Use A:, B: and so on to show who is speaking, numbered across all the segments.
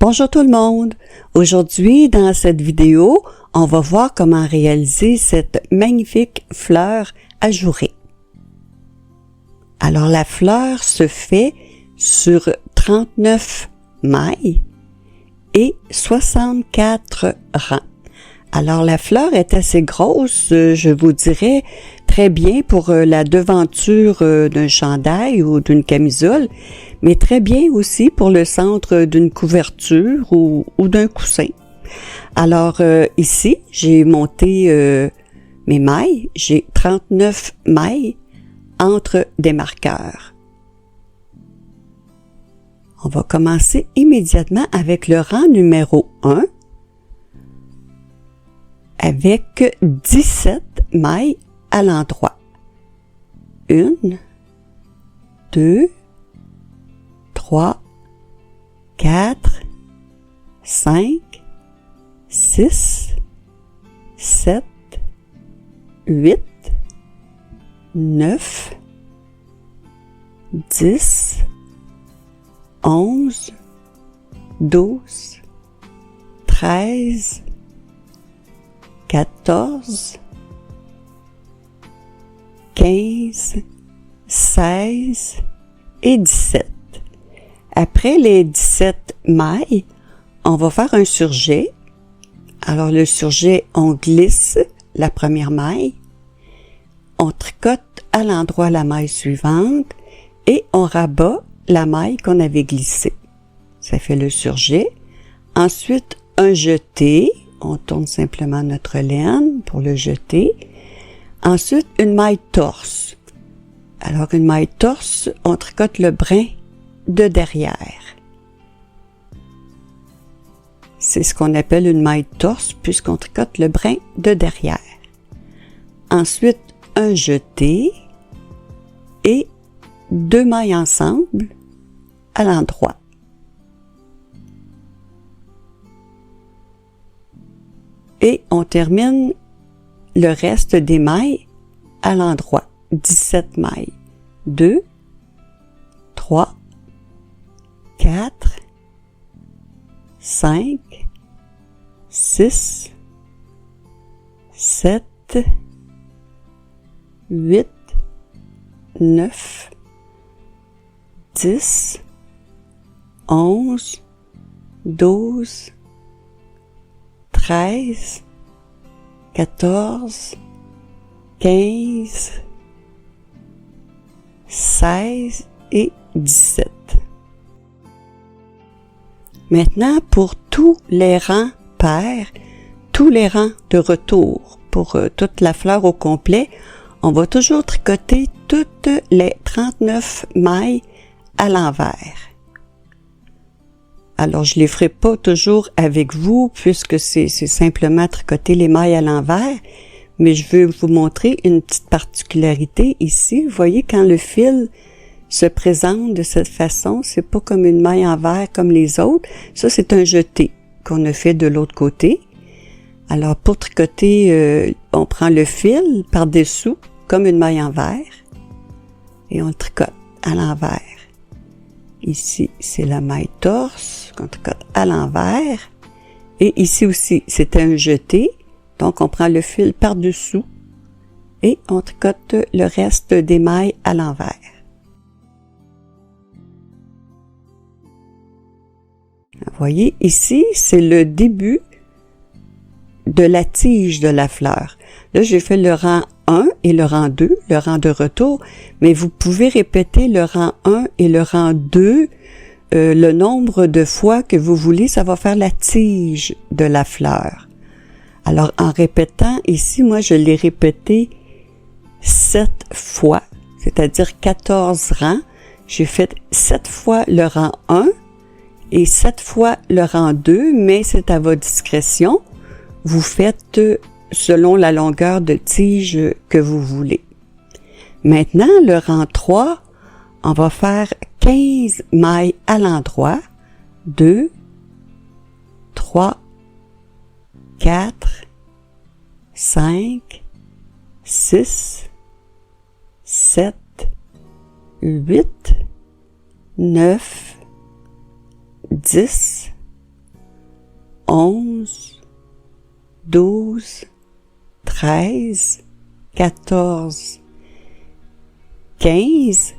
A: Bonjour tout le monde! Aujourd'hui, dans cette vidéo, on va voir comment réaliser cette magnifique fleur ajourée. Alors, la fleur se fait sur 39 mailles et 64 rangs. Alors, la fleur est assez grosse, je vous dirais, très bien pour la devanture d'un chandail ou d'une camisole, mais très bien aussi pour le centre d'une couverture ou d'un coussin. Alors, ici, j'ai monté mes mailles. J'ai 39 mailles entre des marqueurs. On va commencer immédiatement avec le rang numéro 1 avec 17 mailles à l'endroit. 1, 2, 3, 4, 5, 6, 7, 8, 9, 10, 11, 12, 13, 14, 15, 16 et 17. Après les 17 mailles, on va faire un surjet. Alors le surjet, on glisse la première maille, on tricote à l'endroit la maille suivante et on rabat la maille qu'on avait glissée. Ça fait le surjet. Ensuite, un jeté. On tourne simplement notre laine pour le jeter. Ensuite, une maille torse. Alors, une maille torse, on tricote le brin de derrière. C'est ce qu'on appelle une maille torse puisqu'on tricote le brin de derrière. Ensuite, un jeté et 2 mailles ensemble à l'endroit. Et on termine le reste des mailles à l'endroit. 17 mailles. 2, 3, 4, 5, 6, 7, 8, 9, 10, 11, 12, 13, 14, 15, 16 et 17. Maintenant, pour tous les rangs pairs, tous les rangs de retour, pour toute la fleur au complet, on va toujours tricoter toutes les 39 mailles à l'envers. Alors, je les ferai pas toujours avec vous puisque c'est simplement tricoter les mailles à l'envers, mais je veux vous montrer une petite particularité ici. Vous voyez, quand le fil se présente de cette façon, c'est pas comme une maille en verre comme les autres. Ça, c'est un jeté qu'on a fait de l'autre côté. Alors, pour tricoter, on prend le fil par-dessous comme une maille en verre et on le tricote à l'envers. Ici, c'est la maille torse qu'on tricote à l'envers. Et ici aussi, c'est un jeté. Donc, on prend le fil par-dessous et on tricote le reste des mailles à l'envers. Vous voyez, ici, c'est le début de la tige de la fleur. Là, j'ai fait le rang 1 et le rang 2, le rang de retour, mais vous pouvez répéter le rang 1 et le rang 2 le nombre de fois que vous voulez, ça va faire la tige de la fleur. Alors, en répétant, ici, moi, je l'ai répété 7 fois, c'est-à-dire 14 rangs. J'ai fait 7 fois le rang 1 et 7 fois le rang 2, mais c'est à votre discrétion. Vous faites selon la longueur de tige que vous voulez. Maintenant, le rang 3, on va faire 15 mailles à l'endroit. 2, 3, 4, 5, 6, 7, 8, 9, 10, 11, 12, 13, 14, 15.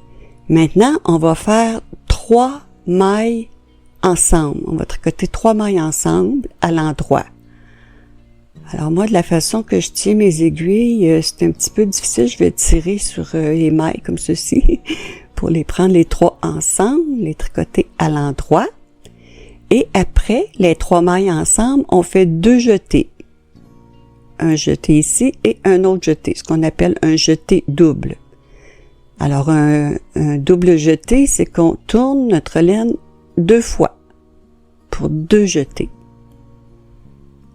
A: Maintenant, on va faire 3 mailles ensemble. On va tricoter 3 mailles ensemble à l'endroit. Alors moi, de la façon que je tiens mes aiguilles, c'est un petit peu difficile. Je vais tirer sur les mailles comme ceci pour les prendre les 3 ensemble, les tricoter à l'endroit. Et après, les 3 mailles ensemble, on fait 2 jetés. Un jeté ici et un autre jeté, ce qu'on appelle un jeté double. Alors, un double jeté, c'est qu'on tourne notre laine 2 fois pour 2 jetés.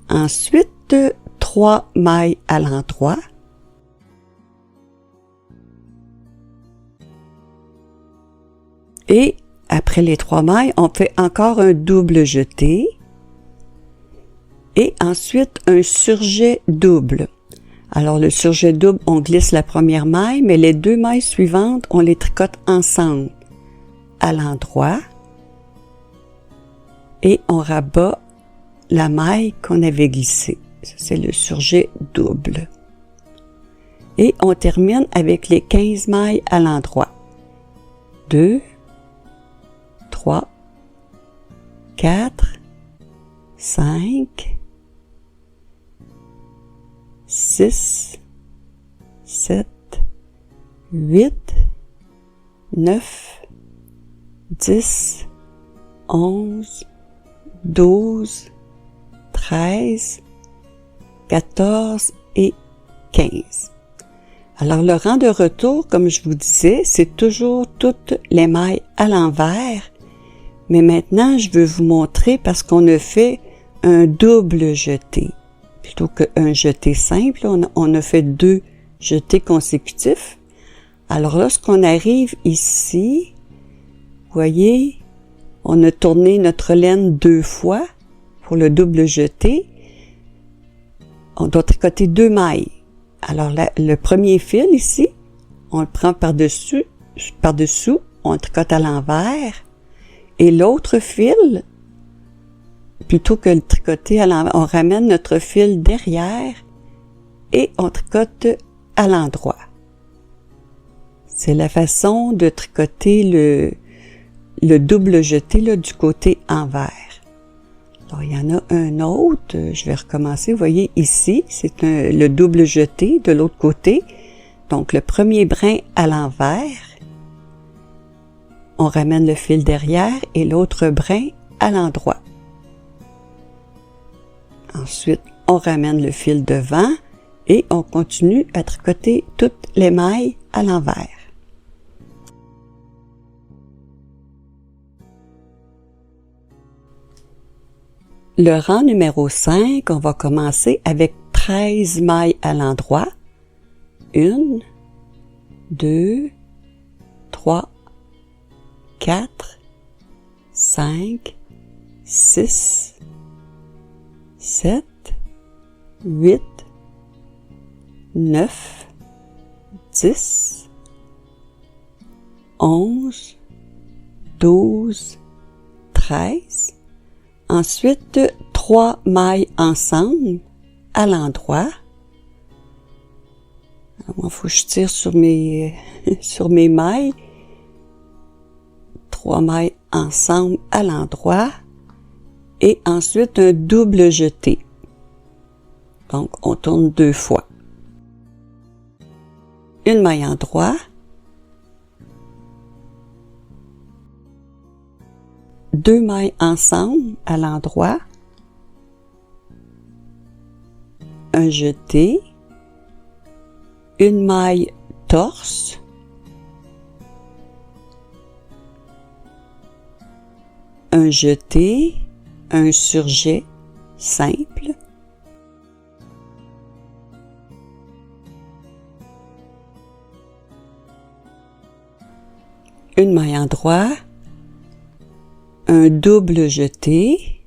A: Ensuite, 3 mailles à l'endroit. Et après les 3 mailles, on fait encore un double jeté. Et ensuite, un surjet double. Alors, le surjet double, on glisse la première maille, mais les 2 mailles suivantes, on les tricote ensemble à l'endroit. Et on rabat la maille qu'on avait glissée. Ça, c'est le surjet double. Et on termine avec les 15 mailles à l'endroit. 2, 3, 4, 5, 6, 7, 8, 9, 10, 11, 12, 13, 14 et 15. Alors, le rang de retour, comme je vous disais, c'est toujours toutes les mailles à l'envers. Mais maintenant, je veux vous montrer parce qu'on a fait un double jeté. Plutôt qu'un jeté simple, on a fait 2 jetés consécutifs. Alors, lorsqu'on arrive ici, vous voyez, on a tourné notre laine 2 fois pour le double jeté. On doit tricoter 2 mailles. Alors, le premier fil ici, on le prend par-dessous, on le tricote à l'envers. Et l'autre fil, plutôt que le tricoter à l'envers, on ramène notre fil derrière et on tricote à l'endroit. C'est la façon de tricoter le double jeté là, du côté envers. Alors, il y en a un autre, je vais recommencer. Vous voyez ici, c'est le double jeté de l'autre côté. Donc, le premier brin à l'envers, on ramène le fil derrière et l'autre brin à l'endroit. Ensuite, on ramène le fil devant et on continue à tricoter toutes les mailles à l'envers. Le rang numéro 5, on va commencer avec 13 mailles à l'endroit. 1, 2, 3, 4, 5, 6, 7, 8, 9, 10, 11, 12, 13. Ensuite, 3 mailles ensemble à l'endroit. Il faut que je tire sur mes mailles. 3 mailles ensemble à l'endroit. Et ensuite, un double jeté. Donc, on tourne 2 fois. Une maille en droit. 2 mailles ensemble à l'endroit. Un jeté. Une maille torse. Un jeté. Un surjet simple. Une maille en droit. Un double jeté,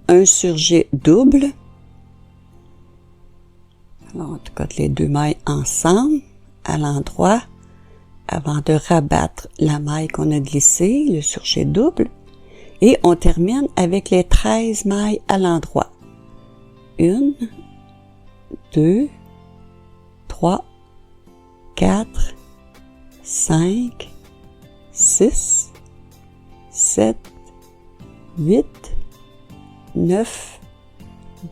A: un surjet double. Alors, on tricote les 2 mailles ensemble à l'endroit avant de rabattre la maille qu'on a glissée, le surjet double. Et on termine avec les 13 mailles à l'endroit. 1, 2, 3, 4, 5, 6, 7, 8, 9,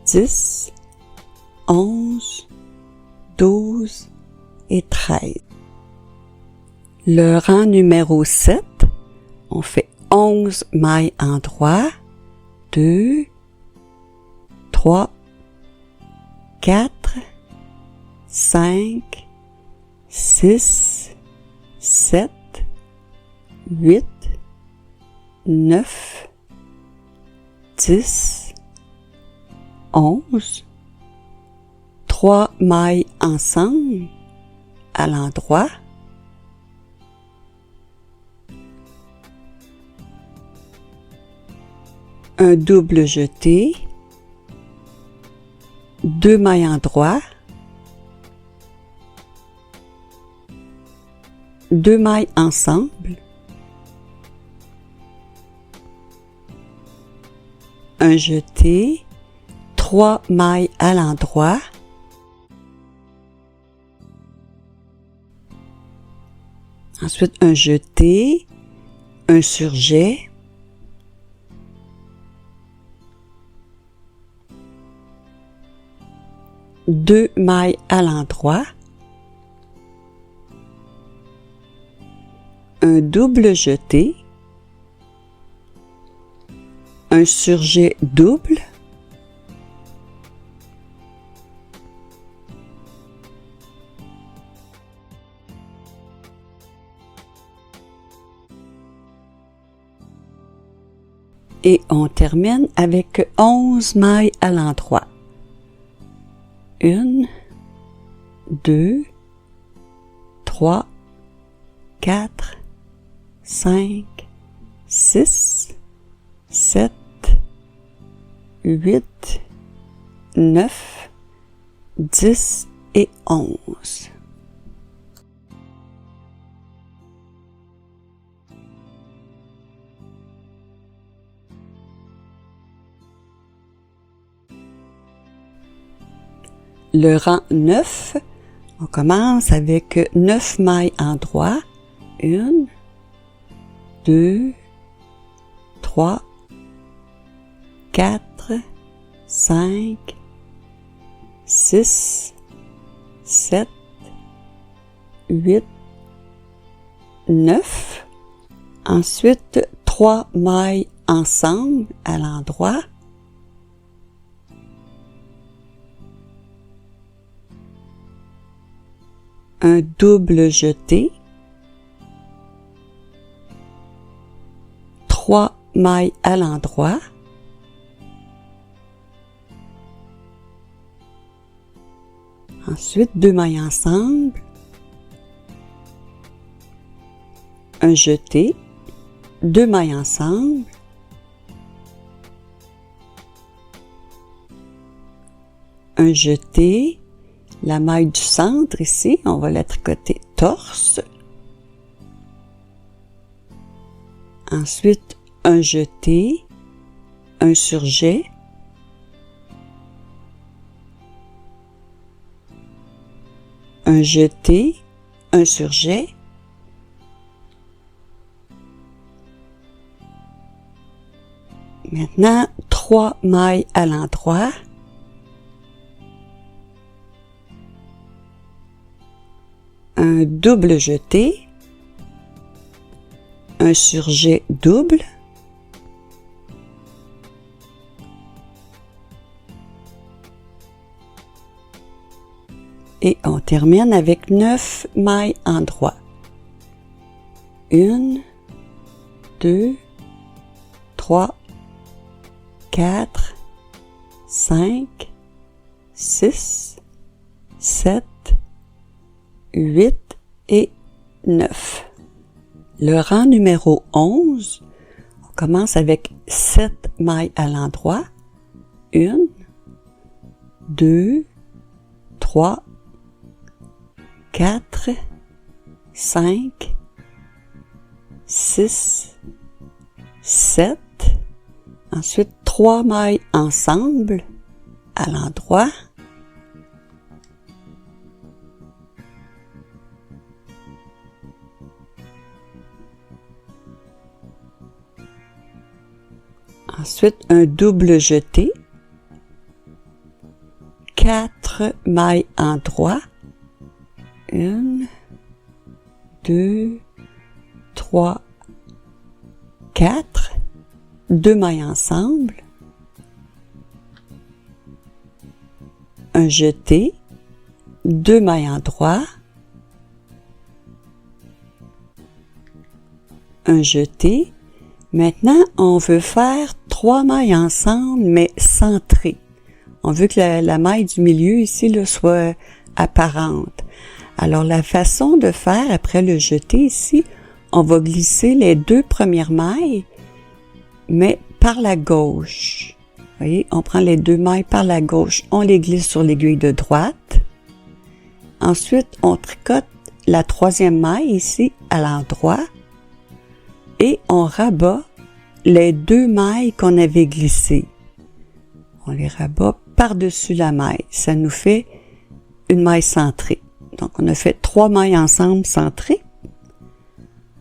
A: 10, 11, 12 et 13. Le rang numéro 7, on fait 11 mailles endroit, 2, 3, 4, 5, 6, 7, 8, 9, 10, 11, 3 mailles ensemble à l'endroit, un double jeté, 2 mailles endroit, 2 mailles ensemble, un jeté, 3 mailles à l'endroit, ensuite un jeté, un surjet, deux mailles à l'endroit, un double jeté, un surjet double, et on termine avec 11 mailles à l'endroit. 1, 2, 3, 4, 5, 6, 7, 8, 9, 10 et 11. Le rang 9, on commence avec 9 mailles endroit. 1, 2, 3, 4, 5, 6, 7, 8, 9. Ensuite, 3 mailles ensemble à l'endroit. Un double jeté, 3 mailles à l'endroit, ensuite 2 mailles ensemble, un jeté, 2 mailles ensemble, un jeté, la maille du centre ici, on va la tricoter torse. Ensuite, un jeté, un surjet, un jeté, un surjet, maintenant 3 mailles à l'endroit, un double jeté, un surjet double, et on termine avec 9 mailles endroit. 1, 2, 3, 4, 5, 6, 7, 8 et 9. Le rang numéro 11, on commence avec 7 mailles à l'endroit. 1, 2, 3, 4, 5, 6, 7, Ensuite, 3 mailles ensemble à l'endroit. Ensuite, un double jeté. 4 mailles en droit. 1, 2, 3, 4. 2 mailles ensemble. Un jeté. 2 mailles en droit. Un jeté. Maintenant, on veut faire 3 mailles ensemble, mais centrées. On veut que la maille du milieu ici là, soit apparente. Alors, la façon de faire après le jeté ici, on va glisser les 2 premières mailles, mais par la gauche. Vous voyez, on prend les 2 mailles par la gauche, on les glisse sur l'aiguille de droite. Ensuite, on tricote la 3e maille ici à l'endroit et on rabat les 2 mailles qu'on avait glissées. On les rabat par-dessus la maille. Ça nous fait une maille centrée. Donc, on a fait 3 mailles ensemble centrées.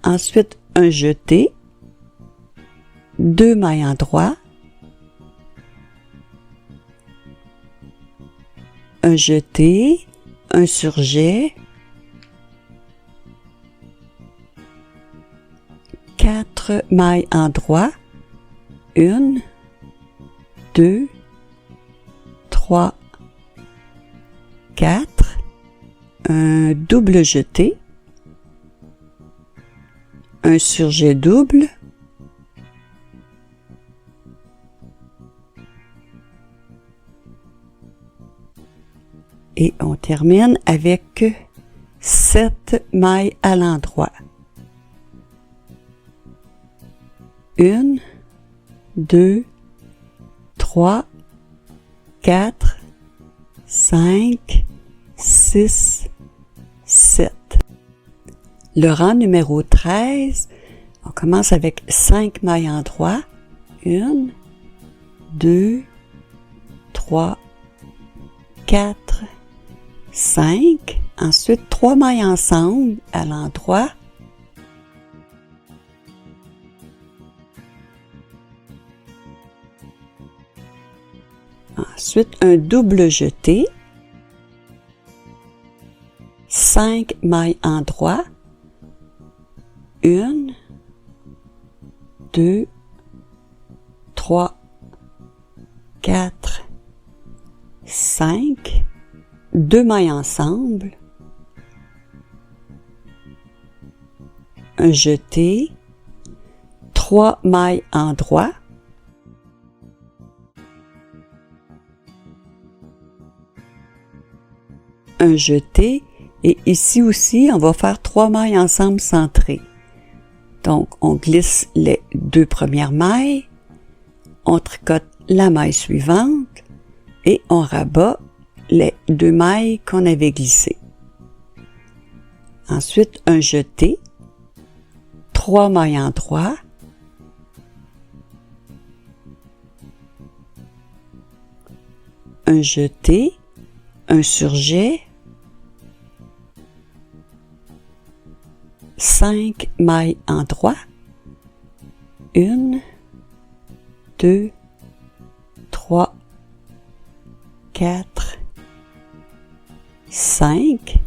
A: Ensuite, un jeté. 2 mailles en droit. Un jeté. Un surjet. 4 mailles en droit. 1, 2, 3, 4. Un double jeté. Un surjet double. Et on termine avec 7 mailles à l'endroit. 1, 2, 3, 4, 5, 6, 7. Le rang numéro 13, on commence avec 5 mailles en droit. 1, 2, 3, 4, 5. Ensuite, 3 mailles ensemble à l'endroit. Ensuite, un double jeté. 5 mailles en droit. 1, 2, 3, 4, 5. 2 mailles ensemble. Un jeté. 3 mailles en droit. Un jeté. Et ici aussi, on va faire 3 mailles ensemble centrées. Donc, on glisse les 2 premières mailles, on tricote la maille suivante et on rabat les 2 mailles qu'on avait glissées. Ensuite, un jeté, 3 mailles en droit, un jeté, un surjet, 5 mailles en droit, 1, 2, 3, 4, 5,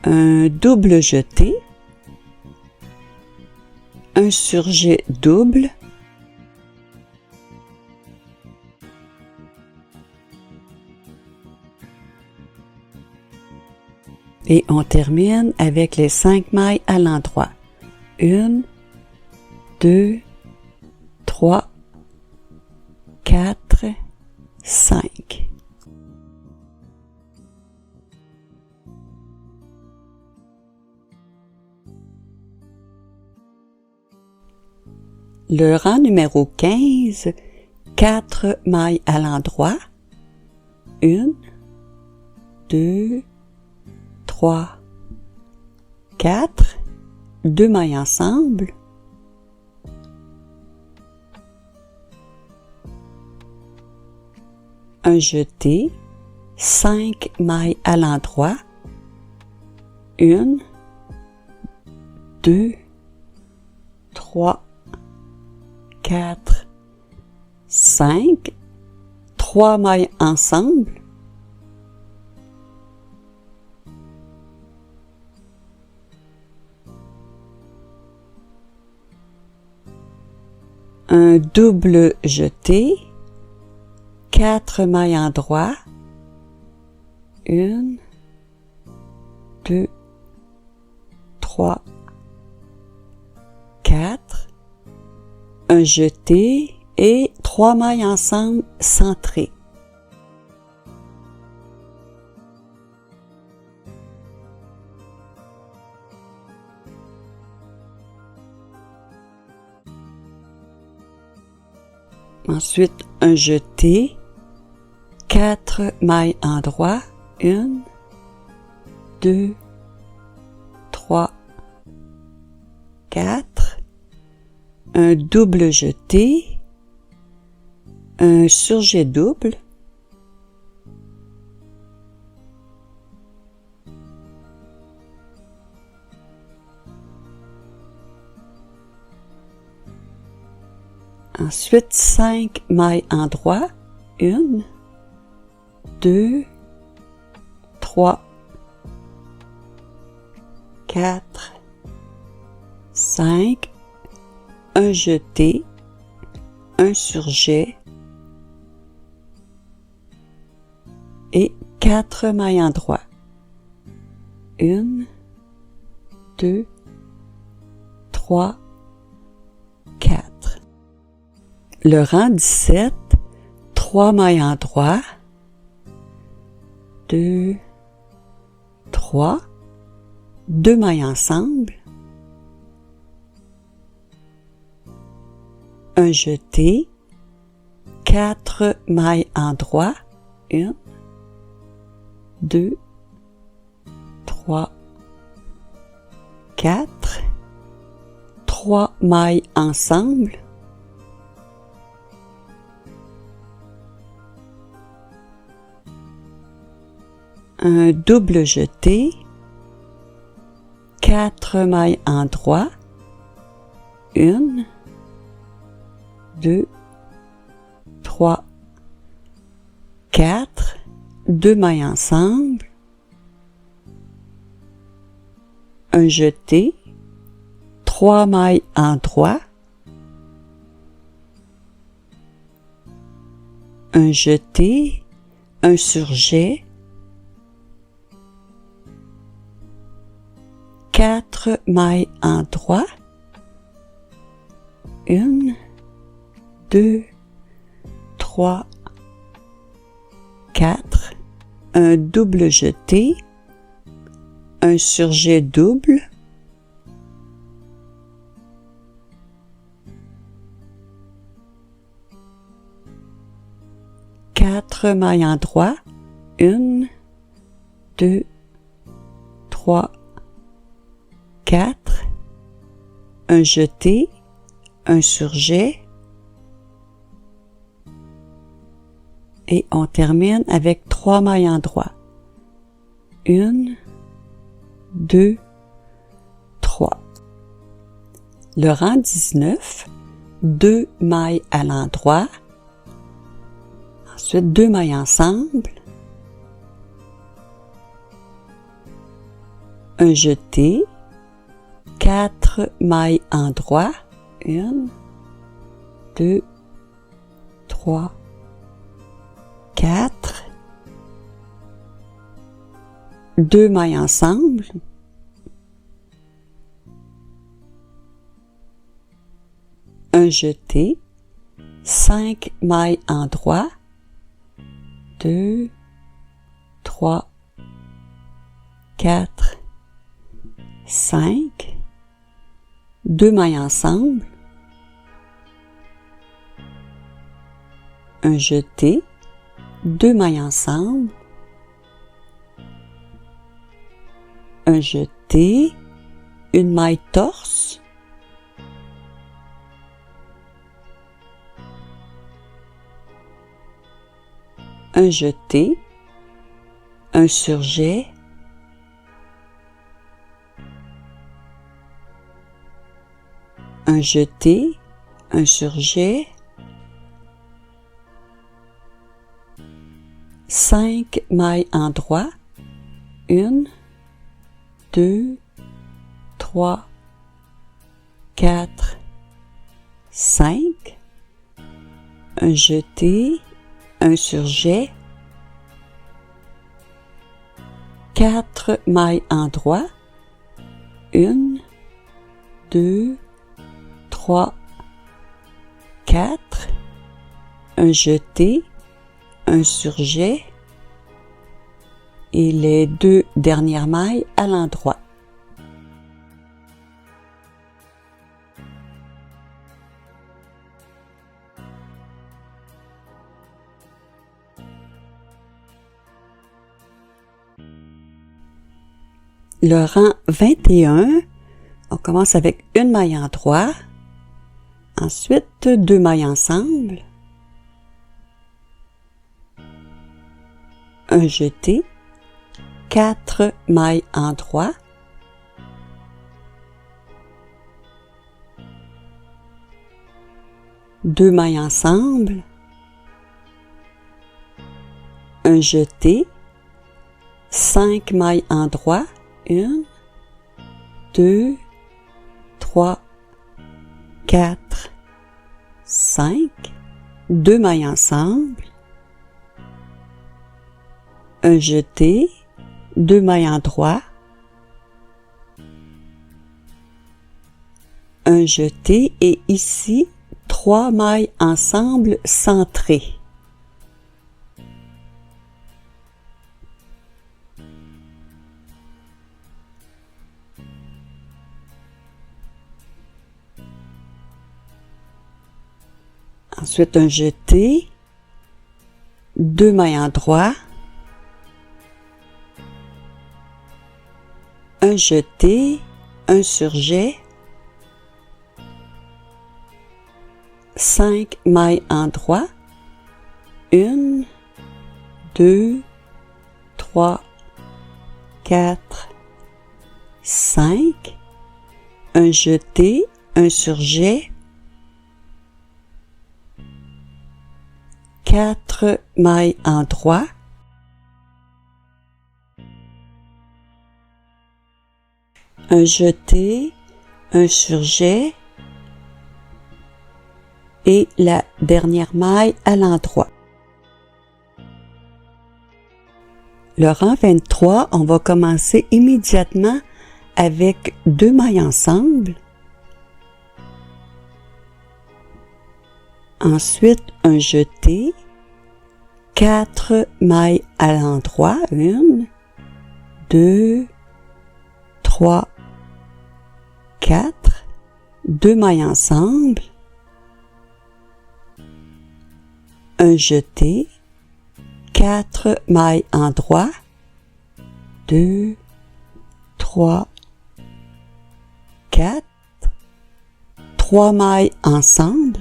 A: un double jeté, un surjet double, et on termine avec les 5 mailles à l'endroit. 1, 2, 3, 4, 5. Le rang numéro 15, 4 mailles à l'endroit. 1, 2, 3, 4, 2 mailles ensemble, un jeté, 5 mailles à l'endroit, 1, 2, 3, 4, 5, 3 mailles ensemble, un double jeté, 4 mailles endroit, 1, 2, 3, 4, un jeté et 3 mailles ensemble centrées. Ensuite, un jeté, 4 mailles endroit, 1, 2, 3, 4, un double jeté, un surjet double, ensuite 5 mailles endroit, 1, 2, 3, 4, 5, un jeté, un surjet et 4 mailles endroit. 1, 2, 3, 4. Le rang 17, 3 mailles endroit, 2, 3, 2 mailles ensemble, un jeté, 4 mailles endroit, 1, 2, 3, 4, 3 mailles ensemble, un double jeté, 4 mailles endroit, 1, 2, 3, 4, 2 mailles ensemble, un jeté, 3 mailles endroit, un jeté, un surjet, 4 mailles endroit, 1, 2, 3, 4, un double jeté, un surjet double, quatre mailles endroit, 1, 2, 3, 4, un jeté, un surjet, et on termine avec 3 mailles endroit. 1, 2, 3. Le rang 19, 2 mailles à l'endroit, ensuite 2 mailles ensemble, un jeté, 4 mailles endroit, 1, 2, 3, 4, 2 mailles ensemble, un jeté, 5 mailles endroit, 2, 3, 4, 5, 2 mailles ensemble, un jeté, 2 mailles ensemble, un jeté, une maille torse, un jeté, un surjet, un jeté, un surjet, 5 mailles en droit, 1, 2, 3, 4, 5, un jeté, un surjet, 4 mailles en droit, 1, 2, 3, 4, un jeté, un surjet et les 2 dernières mailles à l'endroit. Le rang 21, on commence avec une maille en droit, ensuite 2 mailles ensemble, un jeté, 4 mailles en droit, deux mailles ensemble, un jeté, 5 mailles en droit, 1, 2, 3, 4, 5, 2 mailles ensemble, un jeté, 2 mailles en droit, un jeté et ici 3 mailles ensemble centrées. Ensuite un jeté, 2 mailles en droit, un jeté, un surjet, 5 mailles en droit, 1, 2, 3, 4, 5, un jeté, un surjet, 4 mailles en droit, un jeté, un surjet et la dernière maille à l'endroit. Le rang 23, on va commencer immédiatement avec 2 mailles ensemble. Ensuite, un jeté, 4 mailles à l'endroit, 1, 2, 3, 4, 2 mailles ensemble, un jeté, 4 mailles en droit, 2, 3, 4, 3 mailles ensemble,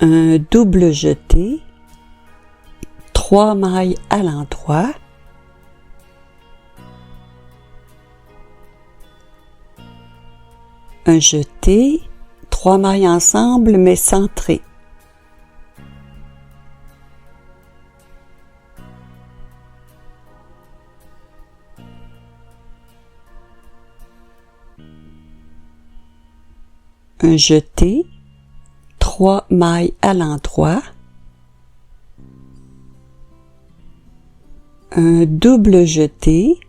A: un double jeté, 3 mailles à l'endroit, un jeté, 3 mailles ensemble mais centrées. Un jeté, 3 mailles à l'endroit, un double jeté,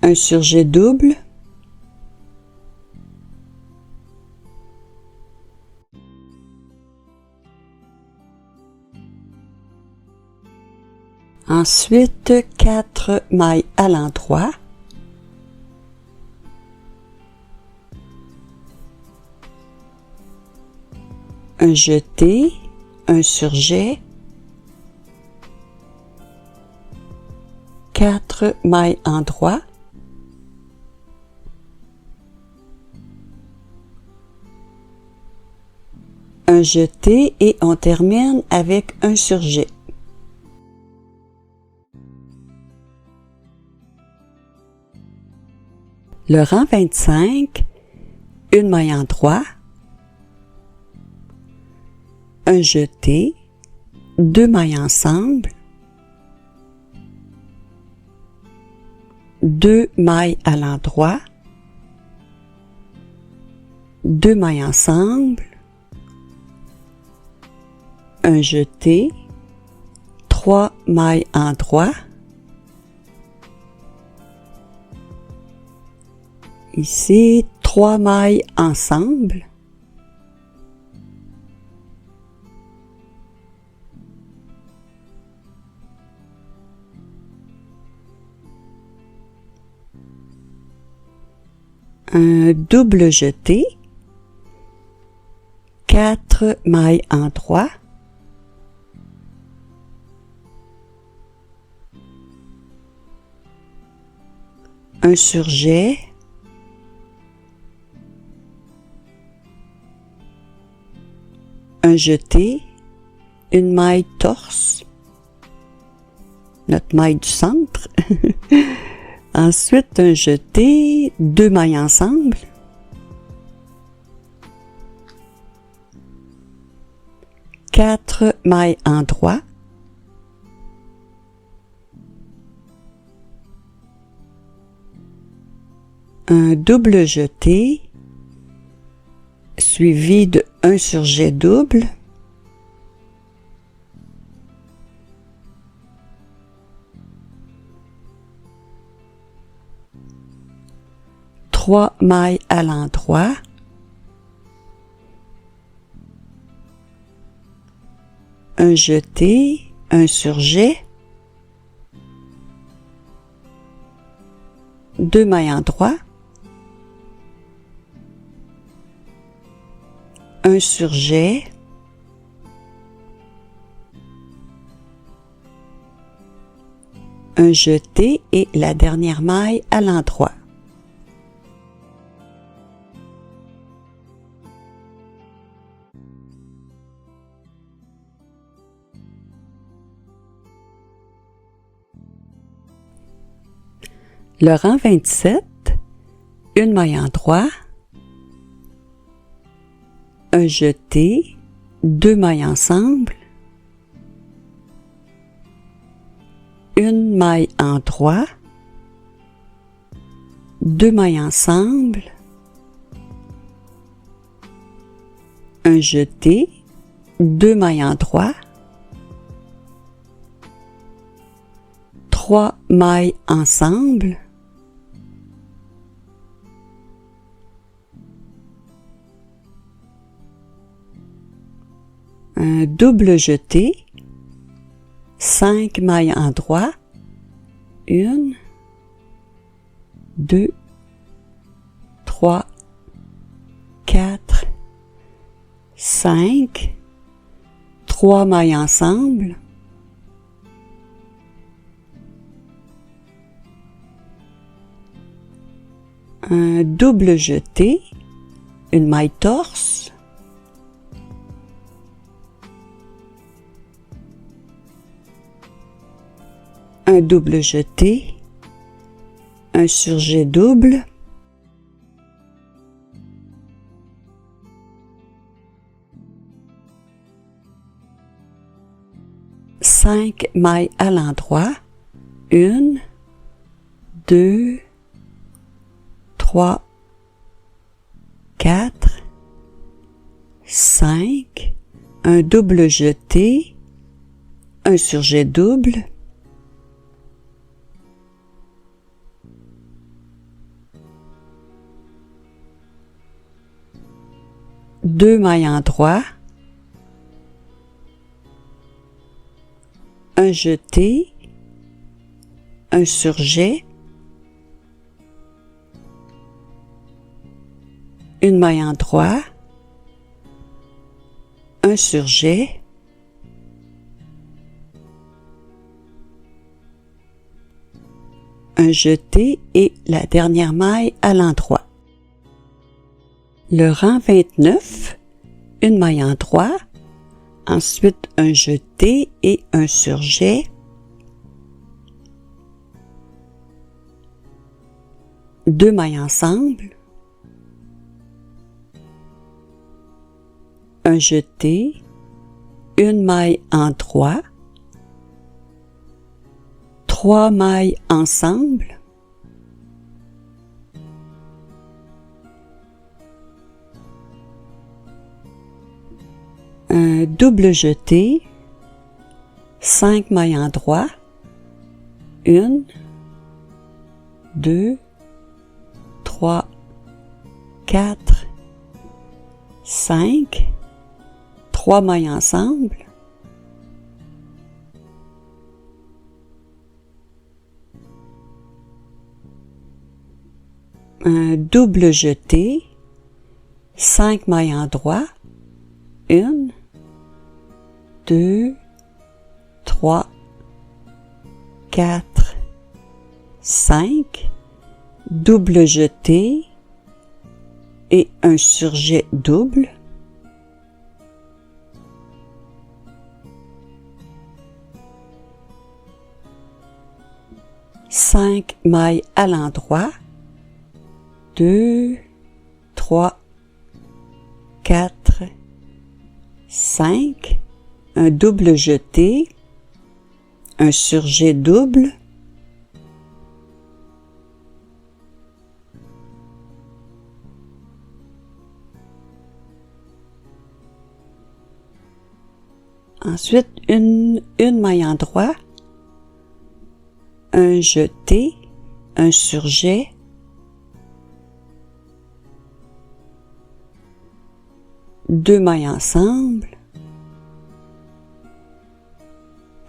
A: un surjet double, ensuite 4 mailles à l'endroit, un jeté, un surjet, 4 mailles en droit, un jeté et on termine avec un surjet. Le rang 25, une maille en droit, un jeté, 2 mailles ensemble, 2 mailles à l'endroit, 2 mailles ensemble, un jeté, 3 mailles en droit, ici 3 mailles ensemble, un double jeté, 4 mailles en droit, un surjet, un jeté, une maille torse, notre maille du centre, ensuite un jeté, 2 mailles ensemble, quatre mailles en droit, un double jeté, suivi de un surjet double, trois mailles à l'endroit, un jeté, un surjet, 2 mailles en droit, un surjet, un jeté et la dernière maille à l'endroit. Le rang 27, une maille en droit, un jeté, 2 mailles ensemble, une maille en droit, 2 mailles ensemble, un jeté, 2 mailles en droit, 3 mailles ensemble, un double jeté, 5 mailles en droit, 1, 2, 3, 4, 5, 3 mailles ensemble, un double jeté, une maille torse, un double jeté, un surjet double, cinq mailles à l'endroit, 1, 2, 3, 4, 5, un double jeté, un surjet double, deux mailles en droit, un jeté, un surjet, une maille en droit, un surjet, un jeté et la dernière maille à l'endroit. Le rang 29, une maille en droit, ensuite un jeté et un surjet, deux mailles ensemble, un jeté, une maille en droit, trois mailles ensemble, un double jeté, 5 mailles en droit, 1, 2, 3, 4, 5, 3 mailles ensemble, un double jeté, 5 mailles en droit, 1, 2, 3, 4, 5, double jeté et un surjet double, cinq mailles à l'endroit, 2, 3, 4, 5, un double jeté, un surjet double, ensuite une maille en droit, un jeté, un surjet, deux mailles ensemble,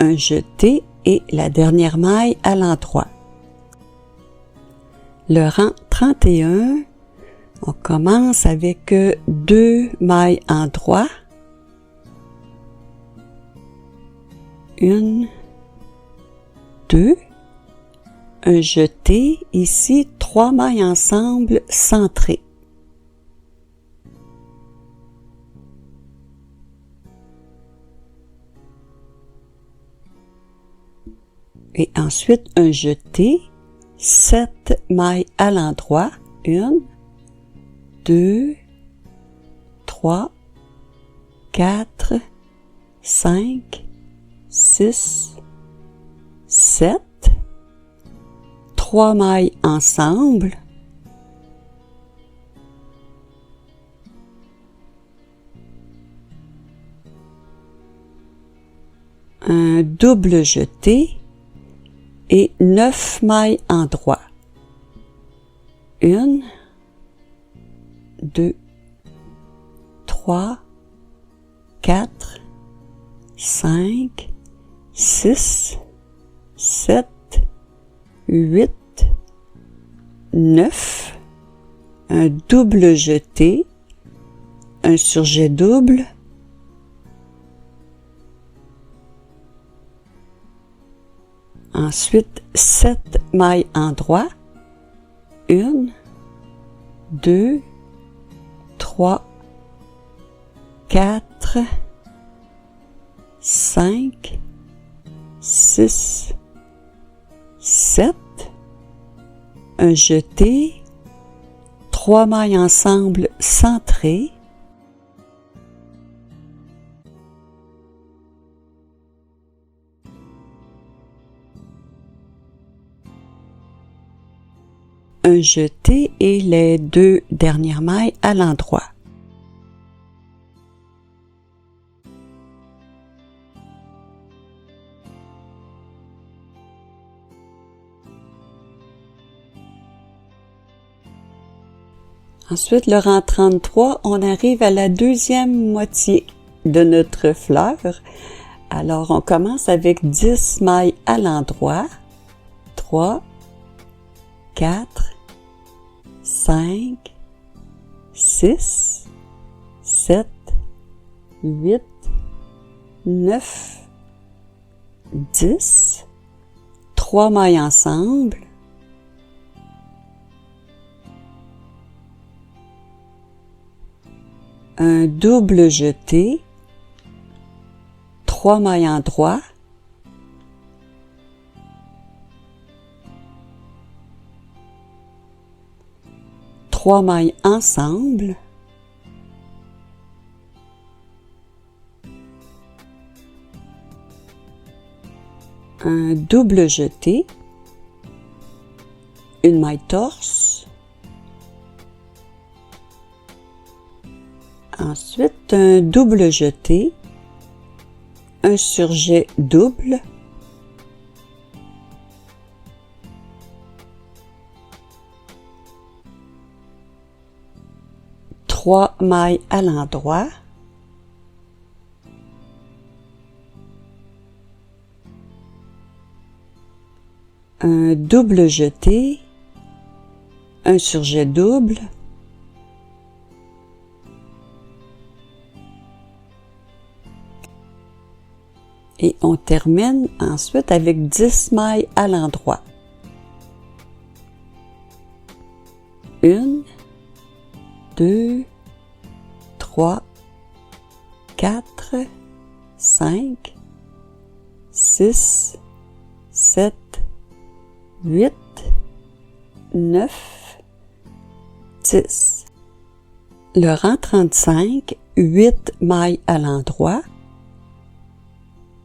A: un jeté et la dernière maille à l'endroit. Le rang 31, on commence avec deux mailles en droit, une, deux, un jeté, ici 3 mailles ensemble centrées. Et ensuite un jeté, 7 mailles à l'endroit, 1, 2, 3, 4, 5, 6, 7, 3 mailles ensemble, un double jeté et 9 mailles en droit. 1, 2, 3, 4, 5, 6, 7, 8, 9, un double jeté, un surjet double, ensuite 7 mailles en droit, 1, 2, 3, 4, 5, 6, 7, un jeté, 3 mailles ensemble centrées, un jeté et les deux dernières mailles à l'endroit. Ensuite, le rang 33, on arrive à la deuxième moitié de notre fleur. Alors, on commence avec 10 mailles à l'endroit. 3, 4, 5, 6, 7, 8, 9, 10, 3 mailles ensemble, un double jeté, 3 mailles en droit, trois mailles ensemble, un double jeté, une maille torse, ensuite un double jeté, un surjet double, trois mailles à l'endroit, un double jeté, un surjet double, et on termine ensuite avec 10 mailles à l'endroit. 1, 2, 3, 4, 5, 6, 7, 8, 9, 10. Le rang 35, 8 mailles à l'endroit.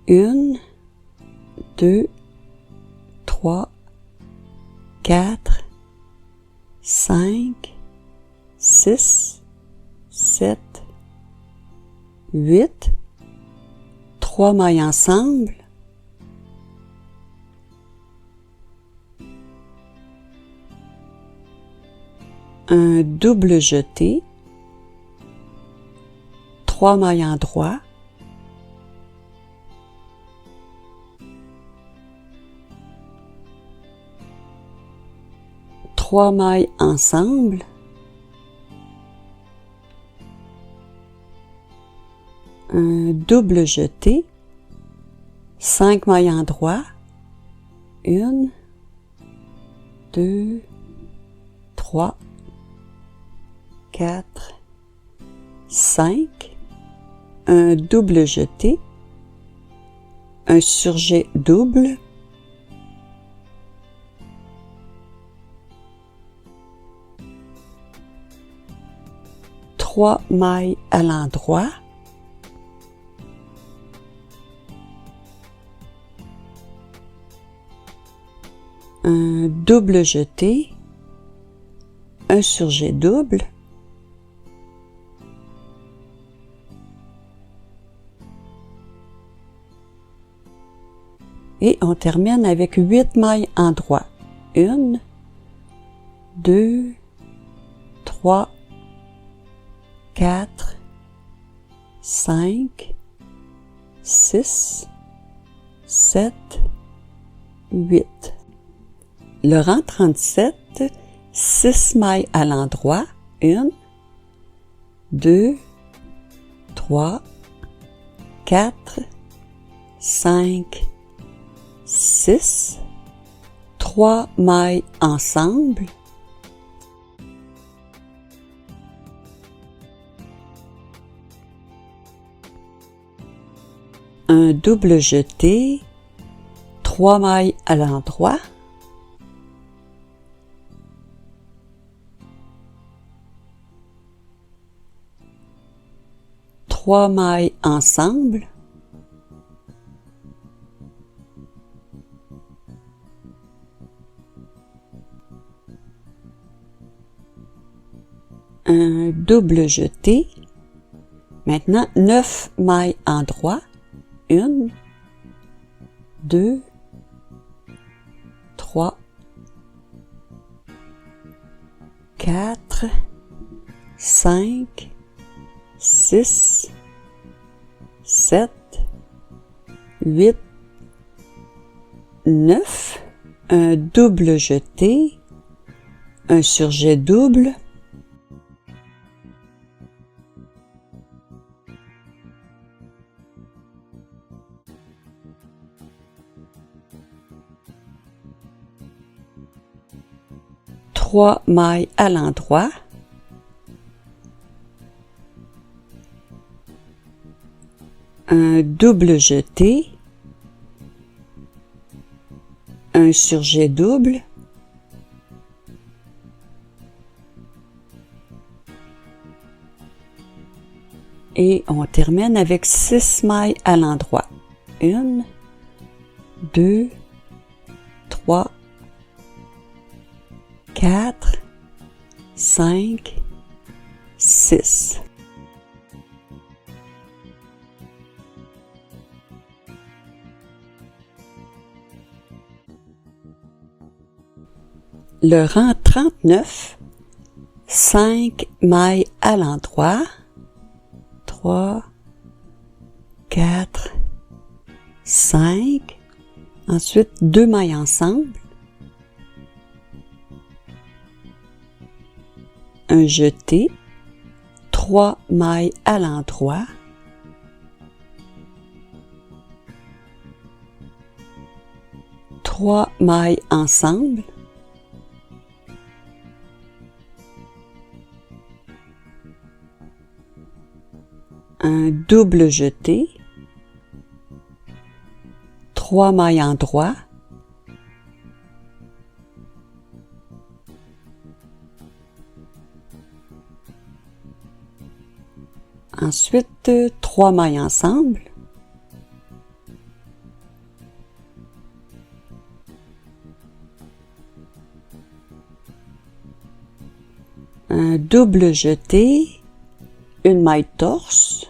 A: 1, 2, 3, 4, 5, 6, 7, 8, 3 mailles ensemble, un double jeté, 3 mailles en droit, trois mailles ensemble, un double jeté, 5 mailles en droit, 1, 2, 3, 4, 5, un double jeté, un surjet double, trois mailles à l'endroit, un double jeté, un surjet double, et on termine avec 8 mailles en droit. 1, 2, 3, 4, 5, 6, 7, 8. Le rang 37, 6 mailles à l'endroit. 1, 2, 3, 4, 5, 6, 3 mailles ensemble, un double jeté, 3 mailles à l'endroit, trois mailles ensemble, un double jeté, maintenant 9 mailles en droit, 1, 2, 3, 4, 5, 6, 7, 8, 9, un double jeté, un surjet double, trois mailles à l'endroit, un double jeté, un surjet double, et on termine avec 6 mailles à l'endroit. 1, 2, 3, 4, 5, 6. Le rang 39, 5 mailles à l'endroit, 3, 4, 5, ensuite 2 mailles ensemble, un jeté, 3 mailles à l'endroit, trois mailles ensemble, un double jeté, 3 mailles en droit, ensuite 3 mailles ensemble, un double jeté, une maille torse,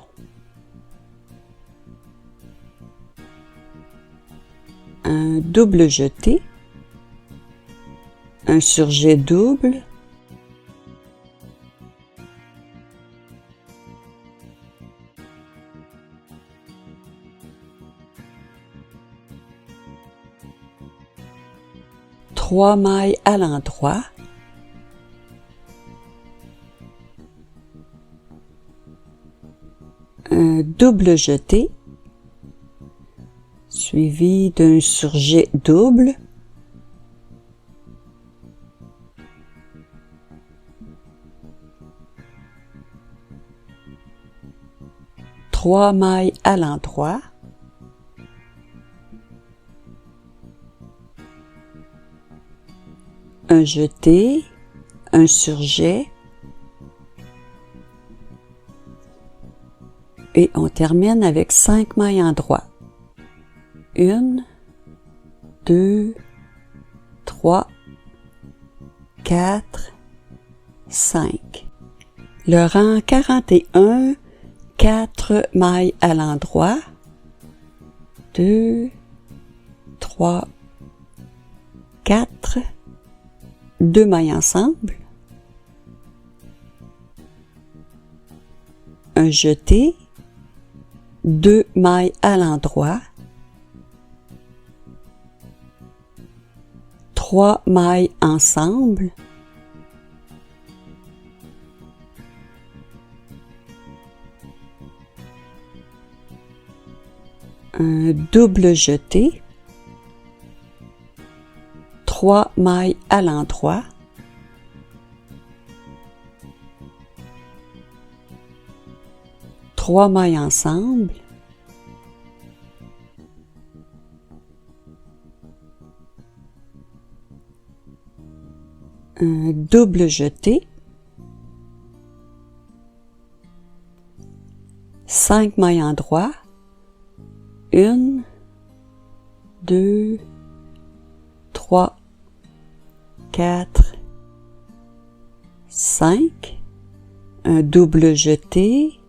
A: un double jeté, un surjet double, trois mailles à l'endroit, un double jeté, suivi d'un surjet double, trois mailles à l'endroit, un jeté, un surjet, et on termine avec 5 mailles en droit. 1, 2, 3, 4, 5. Le rang 41, 4 mailles à l'endroit, 2, 3, 4, 2 mailles ensemble, un jeté, 2 mailles à l'endroit, 3 mailles ensemble, un double jeté, 3 mailles à l'endroit, trois mailles ensemble, un double jeté, 5 mailles en droit, 1, 2, 3, 4, 5, un double jeté,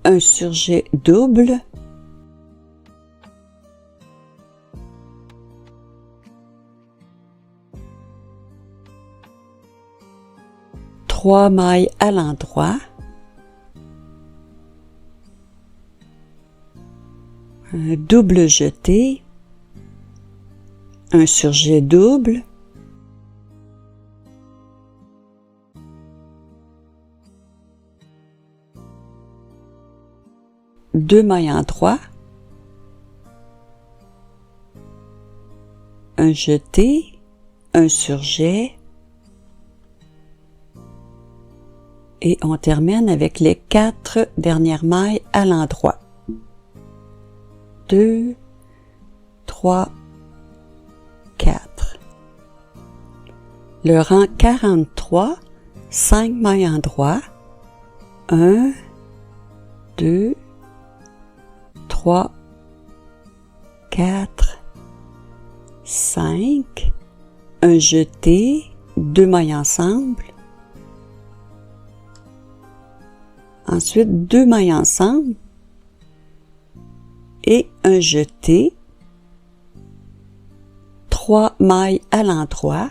A: un surjet double, trois mailles à l'endroit, un double jeté, un surjet double, deux mailles en droit, un jeté, un surjet, et on termine avec les 4 dernières mailles à l'endroit. 2, 3, 4. Le rang 43, 5 mailles en droit, 1, 2, 3, 4, 5, un jeté, 2 mailles ensemble, ensuite 2 mailles ensemble et un jeté, 3 mailles à l'endroit,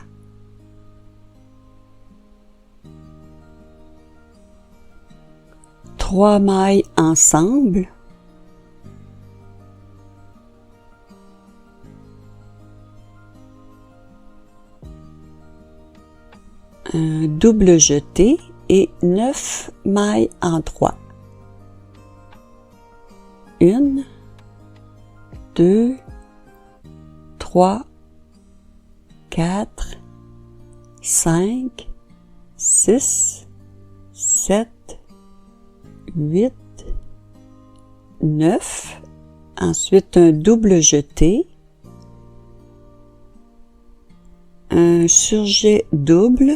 A: trois mailles ensemble, un double jeté et 9 mailles en droit. 1, 2, 3, 4, 5, 6, 7, 8, 9. Ensuite, un double jeté, un surjet double,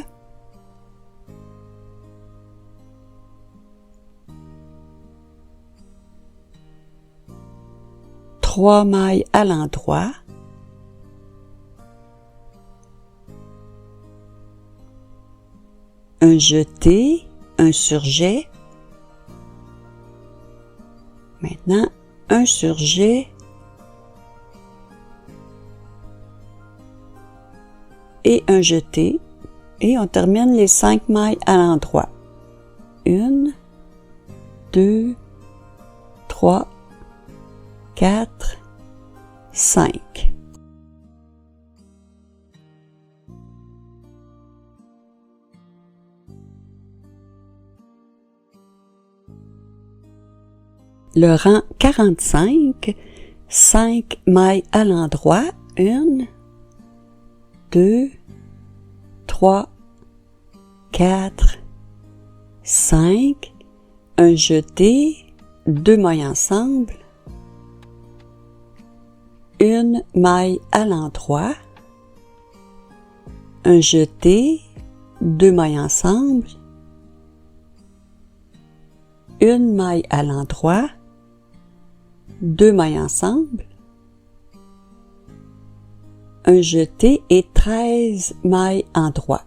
A: trois mailles à l'endroit, un jeté, un surjet, maintenant un surjet et un jeté, et on termine les 5 mailles à l'endroit. 1, 2, 3, 4, 5. Le rang 45, 5 mailles à l'endroit, 1, 2, 3, 4, 5, un jeté, 2 mailles ensemble, une maille à l'endroit, un jeté, 2 mailles ensemble, une maille à l'endroit, 2 mailles ensemble, un jeté et 13 mailles en droit.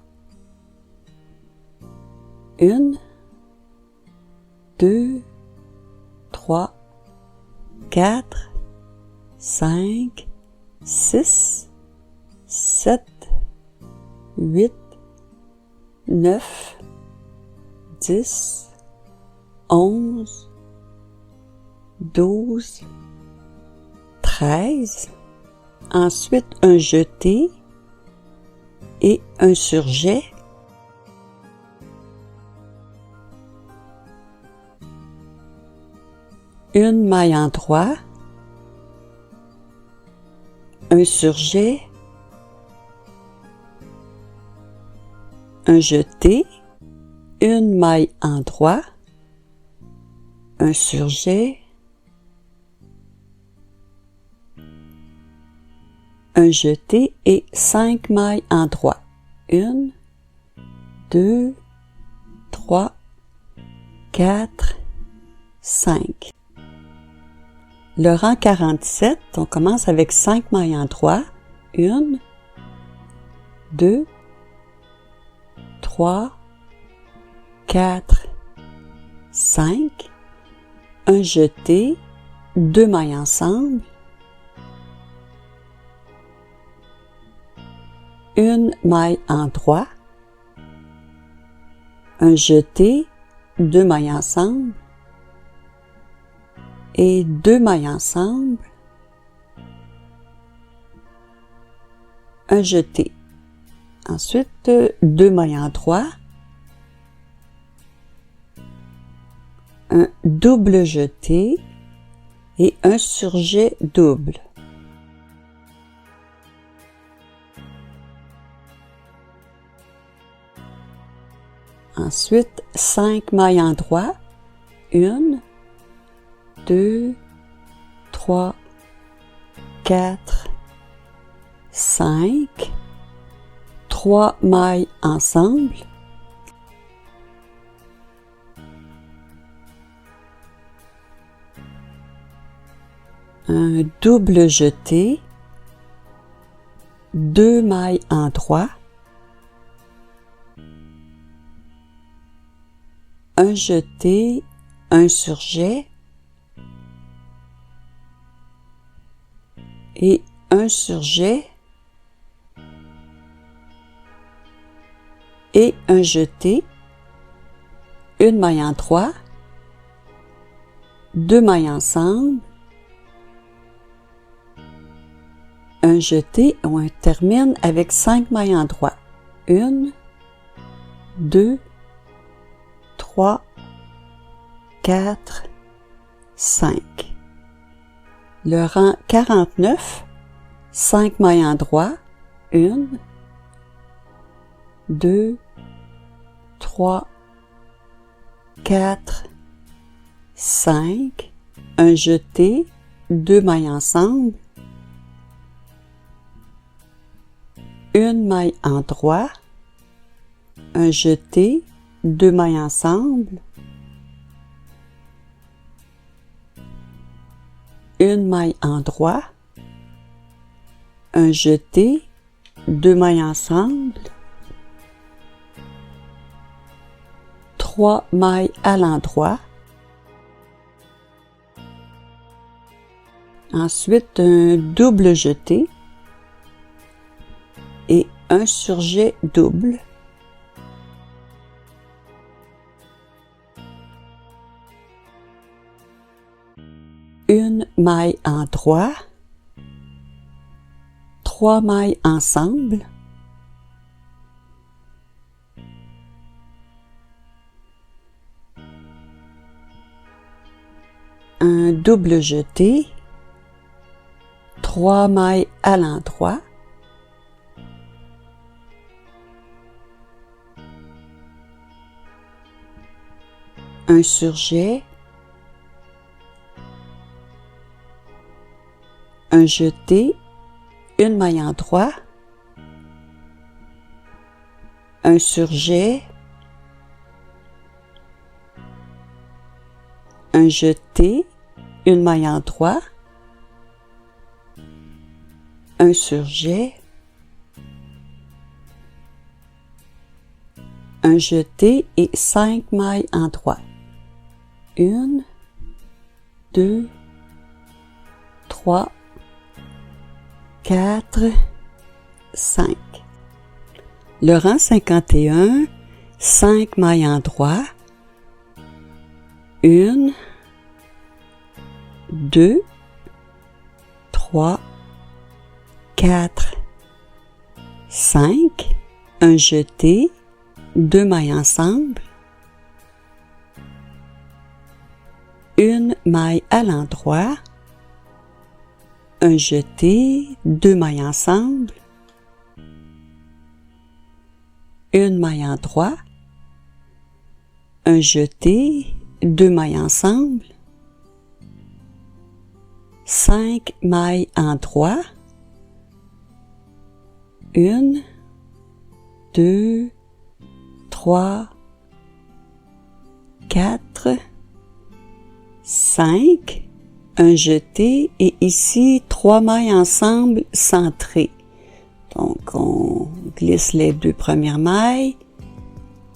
A: 1, 2, 3, 4, 5, 6, 7, 8, 9, 10, 11, 12, 13, ensuite un jeté et un surjet, une maille en droit, un surjet, un jeté, une maille en droit, un surjet, un jeté et 5 mailles en droit. 1, 2, 3, 4, 5. Le rang 47, on commence avec 5 mailles en droit. 1, 2, 3, 4, 5. Un jeté, 2 mailles ensemble, une maille en droit, un jeté, 2 mailles ensemble et 2 mailles ensemble, un jeté. Ensuite, 2 mailles en droit, un double jeté et un surjet double. Ensuite, 5 mailles en droit, 1, 2, 3, 4, 5, 3 mailles ensemble, un double jeté, 2 mailles en droit, un jeté, un surjet et un surjet et un jeté, une maille en droit, 2 mailles ensemble, un jeté et on termine avec 5 mailles en droit. 1, 2, 3, 4, 5. Le rang 49, 5 mailles en droit, 1, 2, 3, 4, 5, un jeté, 2 mailles ensemble, une maille en droit, un jeté, 2 mailles ensemble, une maille en droit, un jeté, 2 mailles ensemble, 3 mailles à l'endroit, ensuite un double jeté et un surjet double, une maille en droit, 3 mailles ensemble, un double jeté, 3 mailles à l'endroit, un surjet, un jeté, une maille en droit, un surjet, un jeté, une maille en droit, un surjet, un jeté et 5 mailles en droit. 1, 2, 3, 4, 5. Le rang 51, 5 mailles en droit, 1, 2, 3, 4, 5, un jeté, 2 mailles ensemble, une maille à l'endroit, un jeté, 2 mailles ensemble, une maille en droit, un jeté, 2 mailles ensemble, 5 mailles en droit, 1, 2, 3, 4, 5, un jeté et ici 3 mailles ensemble centrées. Donc on glisse les 2 premières mailles,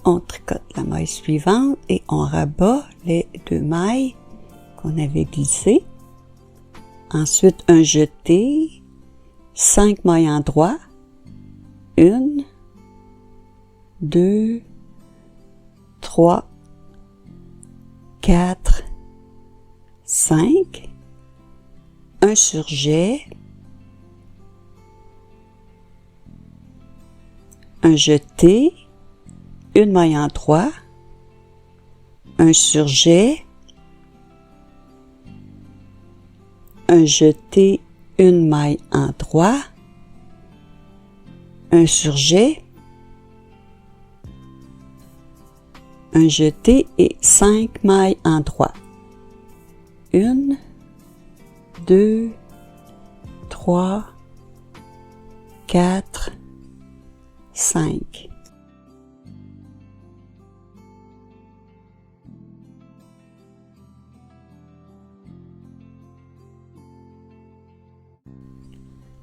A: on tricote la maille suivante et on rabat les 2 mailles qu'on avait glissées. Ensuite un jeté, 5 mailles en droit, 1, 2, 3, 4, 5, un surjet, un jeté, une maille en droit, un surjet, un jeté, une maille en droit, un surjet, un jeté et 5 mailles en droit. 1, 2, 3, 4, 5.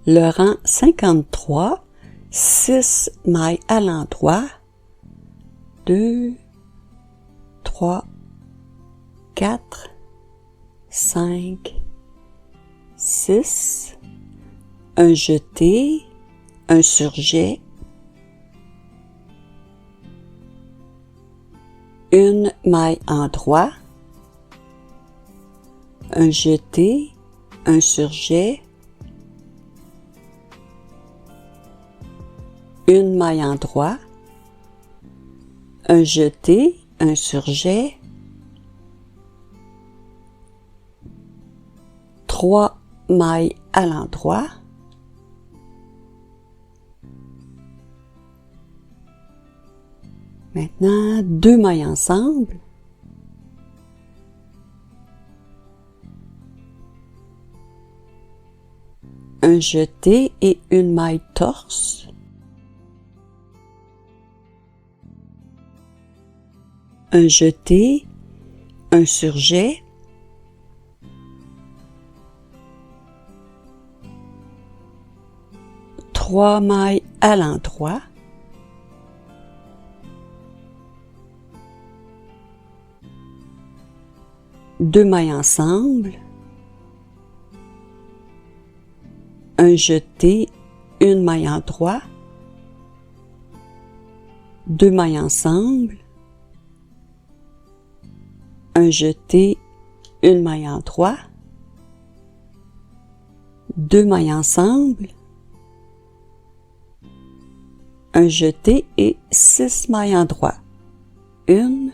A: Le rang 53, 6 mailles à l'endroit, 2, 3, 4, 5, 6, un jeté, un surjet, une maille en droit, un jeté, un surjet, une maille en droit, un jeté, un surjet, 3 mailles à l'endroit, maintenant 2 mailles ensemble, un jeté et une maille torse, un jeté, un surjet, trois mailles à l'endroit, deux mailles ensemble, un jeté, une maille en droit, deux mailles ensemble, un jeté, une maille en droit, deux mailles ensemble, un jeté et 6 mailles en droit. 1,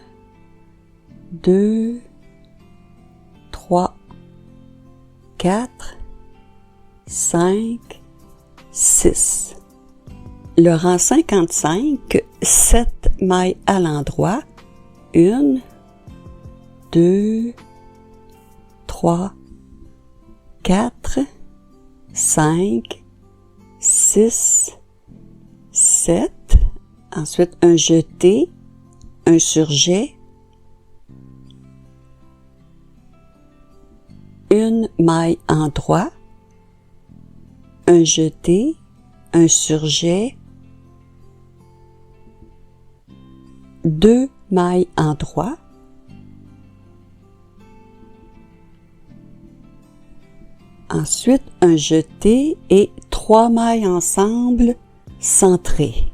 A: 2, 3, 4, 5, 6. Le rang 55, 7 mailles à l'endroit. 1, 2, 3, 4, 5, 6, 7. Ensuite, un jeté, un surjet, une maille en droit, un jeté, un surjet, deux mailles en droit, ensuite un jeté et 3 mailles ensemble centrées.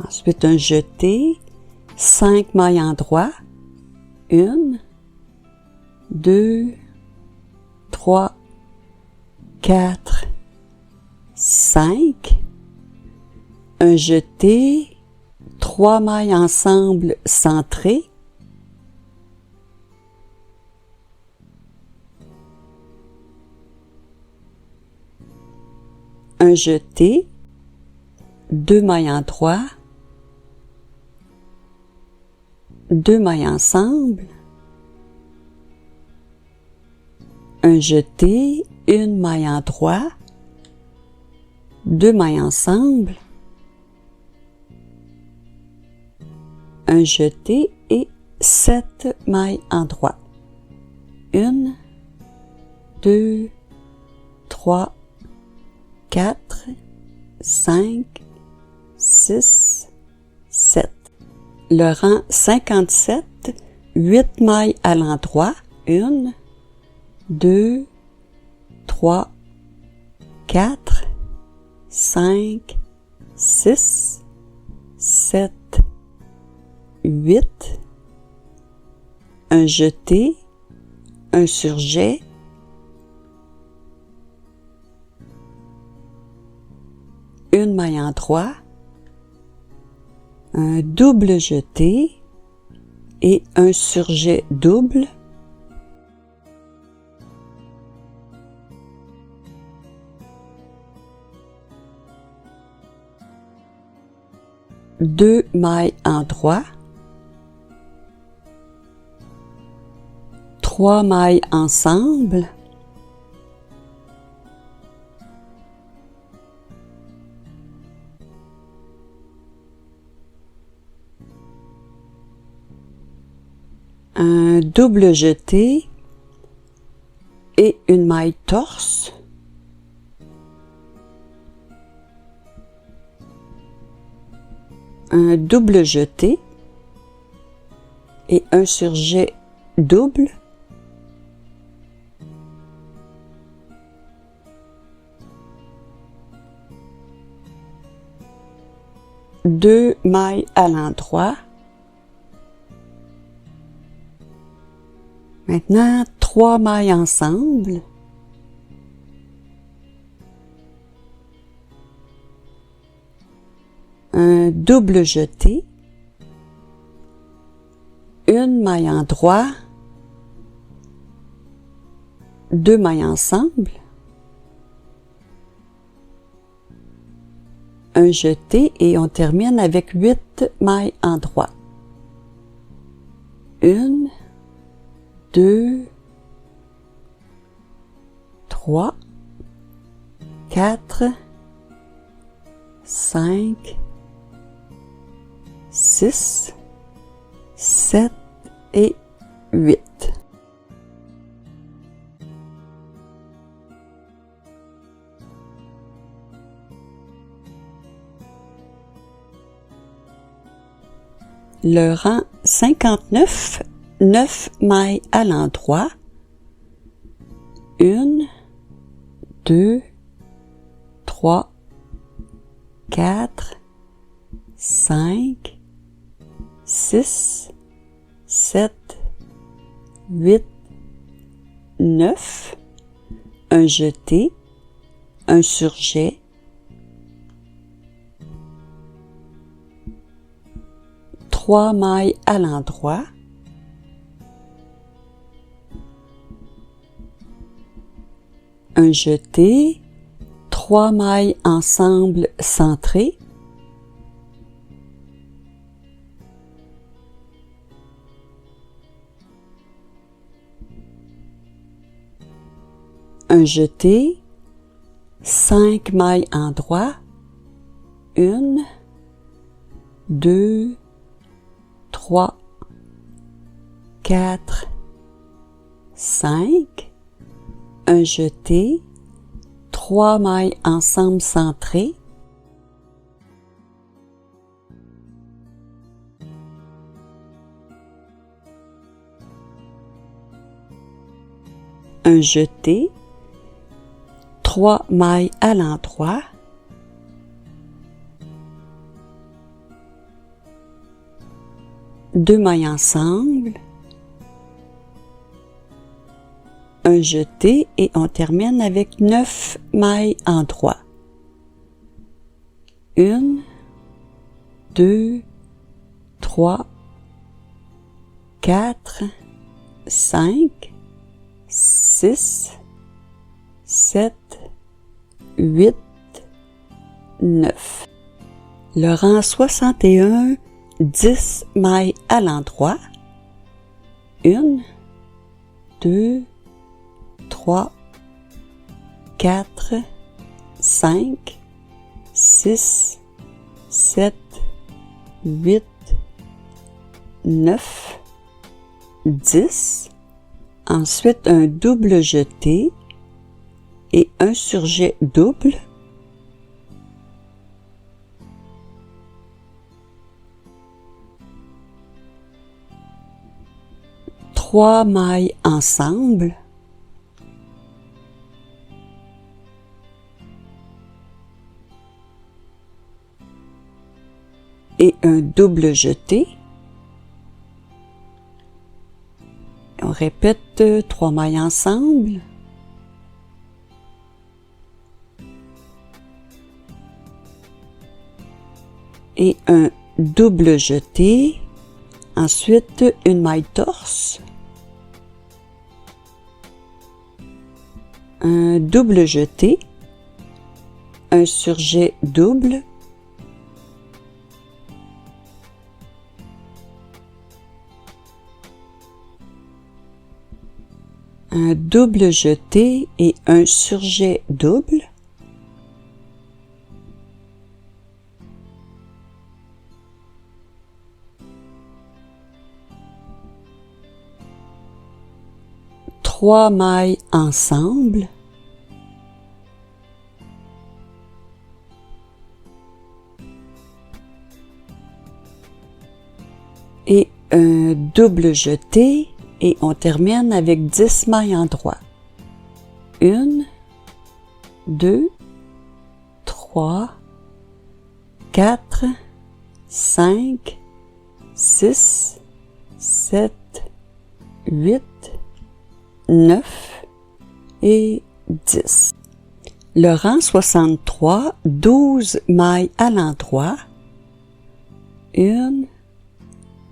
A: Ensuite un jeté, 5 mailles en droit, 1, 2, 3, 4, 5, un jeté, 3 mailles ensemble centrées, un jeté, 2 mailles en droit, 2 mailles ensemble, un jeté, une maille en droit, 2 mailles ensemble, un jeté et 7 mailles en droit. 1, 2, 3, 4, 5, 6, 7. Le rang 57, 8 mailles à l'endroit. 1, 2, 3, 4, 5, 6, 7, 8, un jeté, un surjet, une maille en droit, un double jeté et un surjet double, deux mailles en droit, 3 mailles ensemble, un double jeté et une maille torse, un double jeté et un surjet double, deux mailles à l'endroit. Maintenant, 3 mailles ensemble, un double jeté, une maille en droit, 2 mailles ensemble, un jeté et on termine avec 8 mailles en droit. 1, 2, 3, 4, 5, 6, 7 et 8. Le rang 59, 9 mailles à l'endroit, 1, 2, 3, 4, 5, 6, 7, 8, 9, un jeté, un surjet, trois mailles à l'endroit, un jeté, 3 mailles ensemble centrées, un jeté, 5 mailles en droit, 1, 2, 3, 4, 5, un jeté, 3 mailles ensemble centrées, un jeté, 3 mailles à l'endroit, deux mailles ensemble, un jeté et on termine avec 9 mailles en droit. 1, 2, 3, 4, 5, 6, 7, 8, 9. Le rang 61, 10 mailles à l'endroit. 1, 2, 3, 4, 5, 6, 7, 8, 9, 10. Ensuite, un double jeté et un surjet double. Trois mailles ensemble. Et un double jeté. On répète 3 mailles ensemble. Et un double jeté. Ensuite, une maille torse. Un double jeté. Un surjet double. un double jeté et un surjet double. Trois mailles ensemble. Et un double jeté et on termine avec 10 mailles en droit. 1, 2, 3, 4, 5, 6, 7, 8, 9 et 10. Le rang 63, 12 mailles à l'endroit. 1,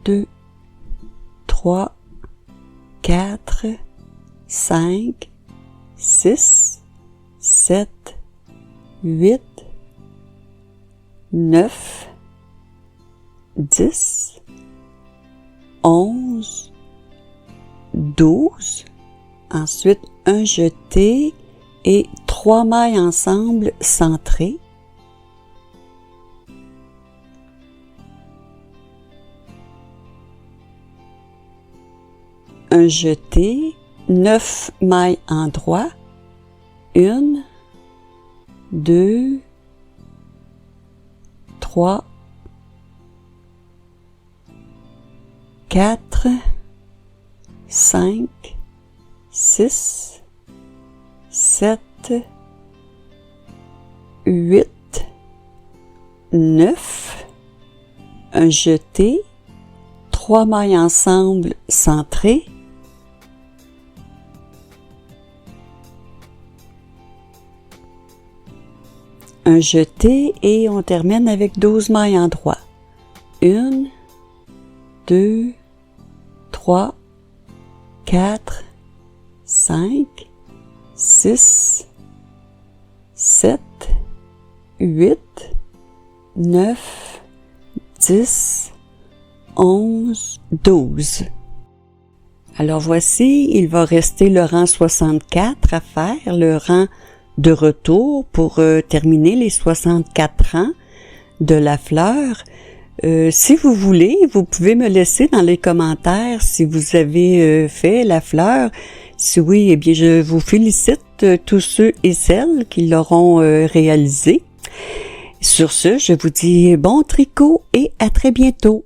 A: 2, 3, 4, 5, 6, 7, 8, 9, 10, 11, 12. Ensuite, un jeté et 3 mailles ensemble centrées. Un jeté, 9 mailles en droit. 1, 2, 3, 4, 5, 6, 7, 8, 9, un jeté, 3 mailles ensemble centrées, un jeté et on termine avec 12 mailles en droit. 1, 2, 3, 4, 5, 6, 7, 8, 9, 10, 11, 12. Alors voici, il va rester le rang 64 à faire, le rang de retour pour terminer les 64 rangs de la fleur. Si vous voulez, vous pouvez me laisser dans les commentaires si vous avez fait la fleur. Si oui, eh bien, je vous félicite tous ceux et celles qui l'auront réalisé. Sur ce, je vous dis bon tricot et à très bientôt.